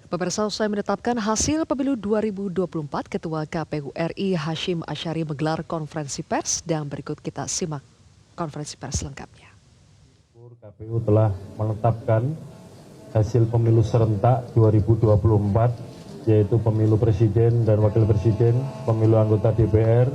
Pemirsa, usai menetapkan hasil pemilu 2024, Ketua KPU RI Hashim Asyari menggelar konferensi pers dan berikut kita simak konferensi pers lengkapnya. KPU telah menetapkan hasil pemilu serentak 2024, yaitu pemilu presiden dan wakil presiden, pemilu anggota DPR,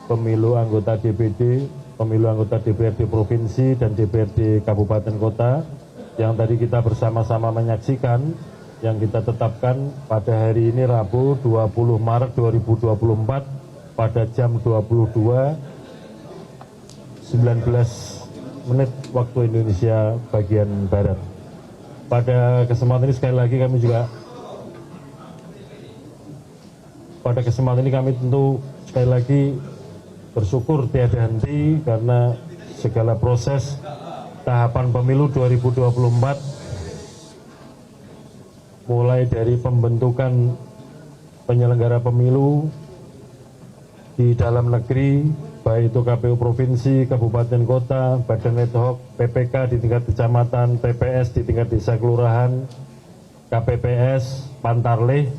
pemilu anggota DPD, pemilu anggota DPRD provinsi dan DPRD kabupaten kota, yang tadi kita bersama-sama menyaksikan, yang kita tetapkan pada hari ini Rabu 20 Maret 2024 pada jam 22.19 menit waktu Indonesia bagian Barat. Pada kesempatan ini sekali lagi kami tentu sekali lagi bersyukur tiada henti karena segala proses tahapan pemilu 2024 mulai dari pembentukan penyelenggara pemilu di dalam negeri, baik itu KPU provinsi, kabupaten kota, badan ad hoc, PPK di tingkat kecamatan, TPS di tingkat desa kelurahan, KPPS, Pantarlih,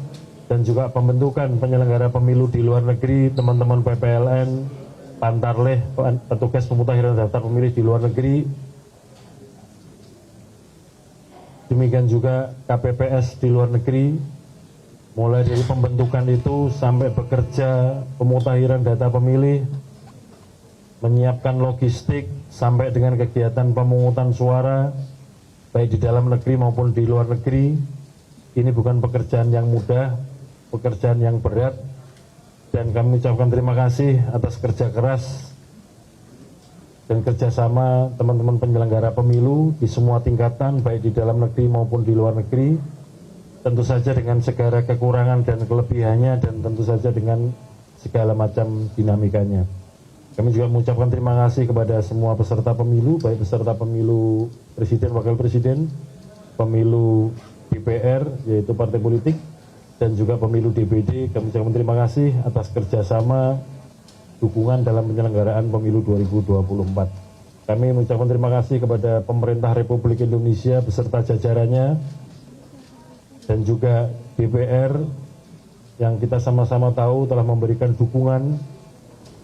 dan juga pembentukan penyelenggara pemilu di luar negeri, teman-teman PPLN, Pantarlih, petugas pemutahiran daftar pemilih di luar negeri, demikian juga KPPS di luar negeri. Mulai dari pembentukan itu sampai bekerja pemutahiran data pemilih, menyiapkan logistik sampai dengan kegiatan pemungutan suara, baik di dalam negeri maupun di luar negeri. Ini bukan pekerjaan yang mudah, pekerjaan yang berat, dan kami ucapkan terima kasih atas kerja keras dan kerjasama teman-teman penyelenggara pemilu di semua tingkatan, baik di dalam negeri maupun di luar negeri. Tentu saja dengan segala kekurangan dan kelebihannya, dan tentu saja dengan segala macam dinamikanya. Kami juga mengucapkan terima kasih kepada semua peserta pemilu, baik peserta pemilu presiden, wakil presiden, pemilu DPR, yaitu partai politik, dan juga pemilu DPD. Kami ucapkan terima kasih atas kerjasama dukungan dalam penyelenggaraan pemilu 2024. Kami mengucapkan terima kasih kepada pemerintah Republik Indonesia beserta jajarannya, dan juga DPR yang kita sama-sama tahu telah memberikan dukungan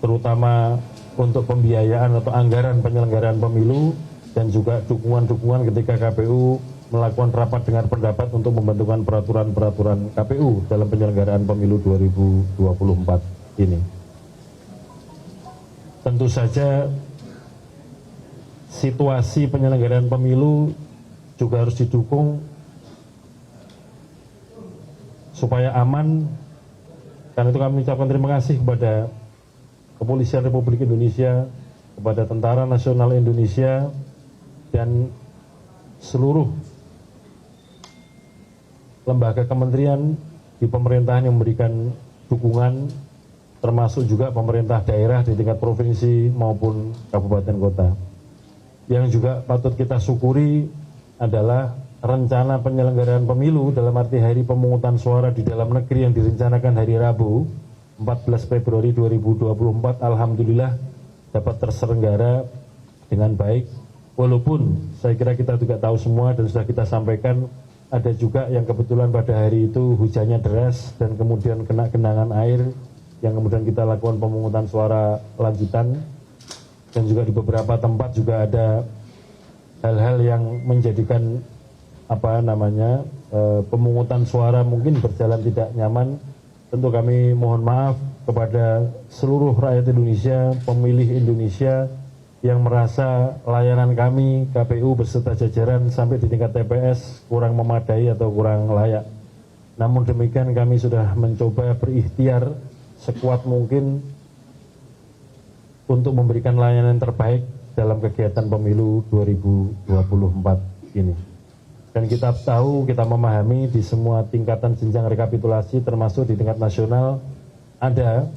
terutama untuk pembiayaan atau anggaran penyelenggaraan pemilu, dan juga dukungan-dukungan ketika KPU melakukan rapat dengar pendapat untuk membentukkan peraturan-peraturan KPU dalam penyelenggaraan pemilu 2024 ini. Tentu saja situasi penyelenggaraan pemilu juga harus didukung supaya aman. Karena itu kami ucapkan terima kasih kepada Kepolisian Republik Indonesia, kepada Tentara Nasional Indonesia, dan seluruh lembaga kementerian di pemerintahan yang memberikan dukungan, termasuk juga pemerintah daerah di tingkat provinsi maupun kabupaten kota. Yang juga patut kita syukuri adalah rencana penyelenggaraan pemilu dalam arti hari pemungutan suara di dalam negeri yang direncanakan hari Rabu 14 Februari 2024 alhamdulillah dapat terselenggara dengan baik, walaupun saya kira kita juga tahu semua dan sudah kita sampaikan, ada juga yang kebetulan pada hari itu hujannya deras dan kemudian kena genangan air yang kemudian kita lakukan pemungutan suara lanjutan, dan juga di beberapa tempat juga ada hal-hal yang menjadikan pemungutan suara mungkin berjalan tidak nyaman. Tentu kami mohon maaf kepada seluruh rakyat Indonesia, pemilih Indonesia yang merasa layanan kami KPU beserta jajaran sampai di tingkat TPS kurang memadai atau kurang layak. Namun demikian kami sudah mencoba berikhtiar sekuat mungkin untuk memberikan layanan terbaik dalam kegiatan pemilu 2024 ini. Dan kita tahu, kita memahami di semua tingkatan jenjang rekapitulasi termasuk di tingkat nasional ada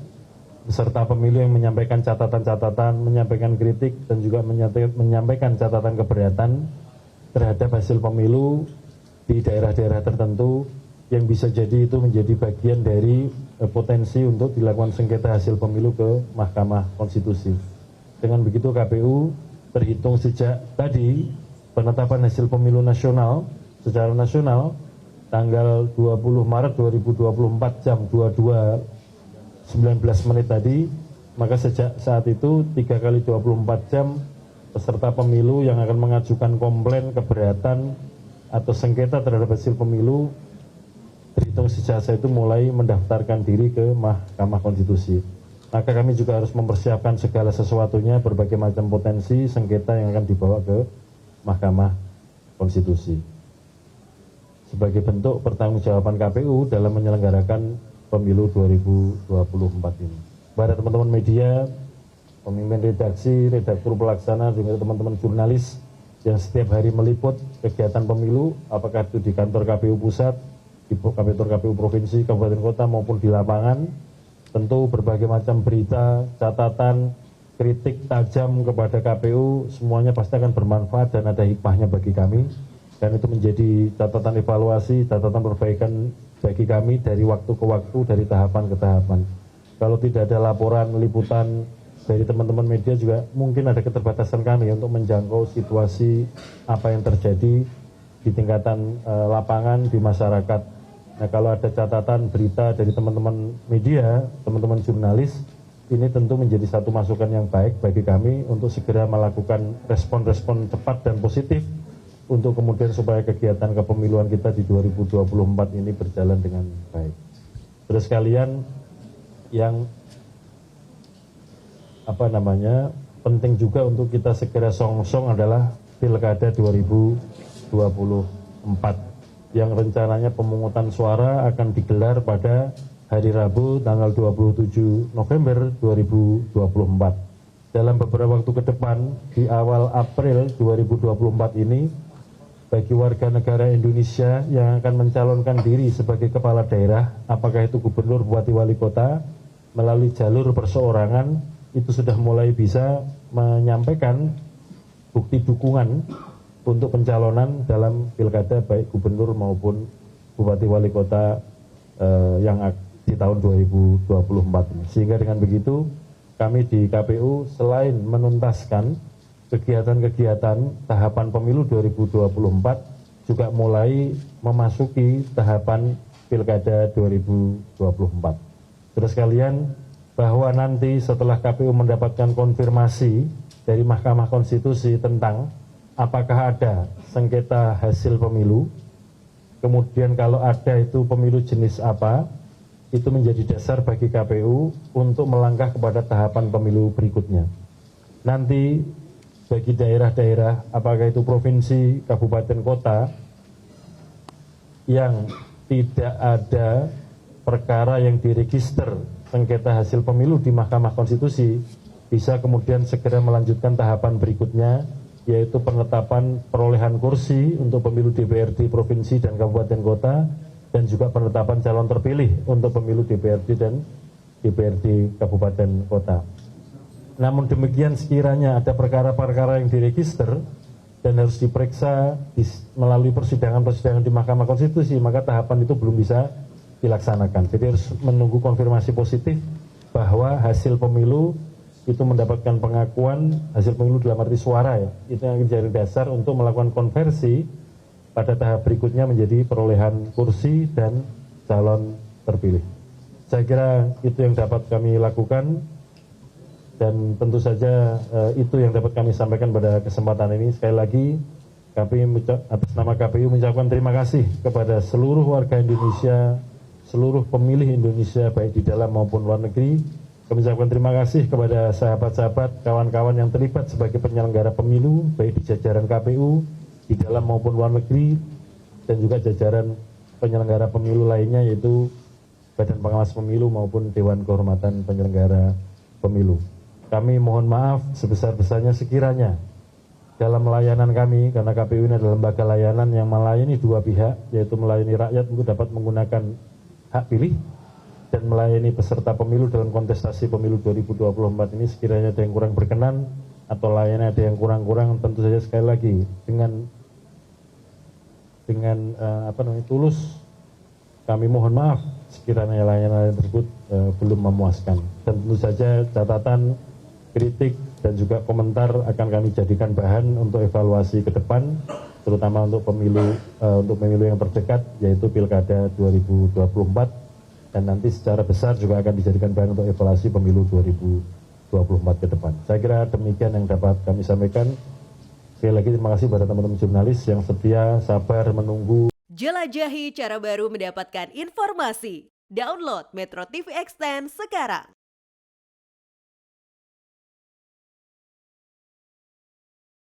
peserta pemilu yang menyampaikan catatan-catatan, menyampaikan kritik, dan juga menyampaikan catatan keberatan terhadap hasil pemilu di daerah-daerah tertentu yang bisa jadi itu menjadi bagian dari potensi untuk dilakukan sengketa hasil pemilu ke Mahkamah Konstitusi. Dengan begitu KPU terhitung sejak tadi penetapan hasil pemilu nasional secara nasional tanggal 20 Maret 2024 jam 22.19 menit tadi, maka sejak saat itu 3 kali 24 jam peserta pemilu yang akan mengajukan komplain keberatan atau sengketa terhadap hasil pemilu terhitung sejak saat itu mulai mendaftarkan diri ke Mahkamah Konstitusi. Maka kami juga harus mempersiapkan segala sesuatunya, berbagai macam potensi sengketa yang akan dibawa ke Mahkamah Konstitusi sebagai bentuk pertanggungjawaban KPU dalam menyelenggarakan pemilu 2024 ini. Kepada teman-teman media, pemimpin redaksi, redaktur pelaksana, juga teman-teman jurnalis yang setiap hari meliput kegiatan pemilu, apakah itu di kantor KPU Pusat, di kantor KPU Provinsi, Kabupaten Kota maupun di lapangan, tentu berbagai macam berita, catatan, kritik tajam kepada KPU, semuanya pasti akan bermanfaat dan ada hikmahnya bagi kami. Dan itu menjadi catatan evaluasi, catatan perbaikan bagi kami dari waktu ke waktu, dari tahapan ke tahapan. Kalau tidak ada laporan, liputan dari teman-teman media juga mungkin ada keterbatasan kami untuk menjangkau situasi apa yang terjadi di tingkatan lapangan, di masyarakat. Nah, kalau ada catatan berita dari teman-teman media, teman-teman jurnalis, ini tentu menjadi satu masukan yang baik bagi kami untuk segera melakukan respon-respon cepat dan positif untuk kemudian supaya kegiatan kepemiluan kita di 2024 ini berjalan dengan baik. Terus sekalian, yang penting juga untuk kita segera song-song adalah Pilkada 2024 yang rencananya pemungutan suara akan digelar pada hari Rabu tanggal 27 November 2024. Dalam beberapa waktu ke depan, di awal April 2024 ini, bagi warga negara Indonesia yang akan mencalonkan diri sebagai kepala daerah, apakah itu gubernur, bupati, wali kota, melalui jalur perseorangan, itu sudah mulai bisa menyampaikan bukti dukungan untuk pencalonan dalam pilkada baik gubernur maupun bupati wali kota yang di tahun 2024 ini. Sehingga dengan begitu kami di KPU selain menuntaskan kegiatan-kegiatan tahapan pemilu 2024 juga mulai memasuki tahapan pilkada 2024. Terus sekalian, bahwa nanti setelah KPU mendapatkan konfirmasi dari Mahkamah Konstitusi tentang apakah ada sengketa hasil pemilu, kemudian kalau ada itu pemilu jenis apa, itu menjadi dasar bagi KPU untuk melangkah kepada tahapan pemilu berikutnya. Nanti bagi daerah-daerah, apakah itu provinsi, kabupaten, kota, yang tidak ada perkara yang diregister sengketa hasil pemilu di Mahkamah Konstitusi, bisa kemudian segera melanjutkan tahapan berikutnya, yaitu penetapan perolehan kursi untuk pemilu DPRD provinsi dan kabupaten kota, dan juga penetapan calon terpilih untuk pemilu DPRD dan DPRD kabupaten kota. Namun demikian, sekiranya ada perkara-perkara yang diregister dan harus diperiksa melalui persidangan-persidangan di Mahkamah Konstitusi, maka tahapan itu belum bisa dilaksanakan. Jadi harus menunggu konfirmasi positif bahwa hasil pemilu itu mendapatkan pengakuan, hasil pemilu dalam arti suara ya, itu yang menjadi dasar untuk melakukan konversi pada tahap berikutnya menjadi perolehan kursi dan calon terpilih. Saya kira itu yang dapat kami lakukan, dan tentu saja itu yang dapat kami sampaikan pada kesempatan ini. Sekali lagi, kami atas nama KPU mengucapkan terima kasih kepada seluruh warga Indonesia, seluruh pemilih Indonesia baik di dalam maupun luar negeri. Kami ucapkan terima kasih kepada sahabat-sahabat, kawan-kawan yang terlibat sebagai penyelenggara pemilu, baik di jajaran KPU, di dalam maupun luar negeri, dan juga jajaran penyelenggara pemilu lainnya, yaitu Badan Pengawas Pemilu maupun Dewan Kehormatan Penyelenggara Pemilu. Kami mohon maaf sebesar-besarnya sekiranya dalam layanan kami, karena KPU ini adalah lembaga layanan yang melayani dua pihak, yaitu melayani rakyat untuk dapat menggunakan hak pilih, dan melayani peserta pemilu dalam kontestasi pemilu 2024 ini. Sekiranya ada yang kurang berkenan atau layanan ada yang kurang-kurang, tentu saja sekali lagi dengan tulus kami mohon maaf sekiranya layanan tersebut belum memuaskan. Dan tentu saja catatan, kritik dan juga komentar akan kami jadikan bahan untuk evaluasi ke depan, terutama untuk pemilu yang terdekat, yaitu Pilkada 2024, dan nanti secara besar juga akan dijadikan bahan untuk evaluasi pemilu 2024 ke depan. Saya kira demikian yang dapat kami sampaikan. Sekali lagi terima kasih pada teman-teman jurnalis yang setia, sabar menunggu. Jelajahi cara baru mendapatkan informasi. Download Metro TV Extend sekarang.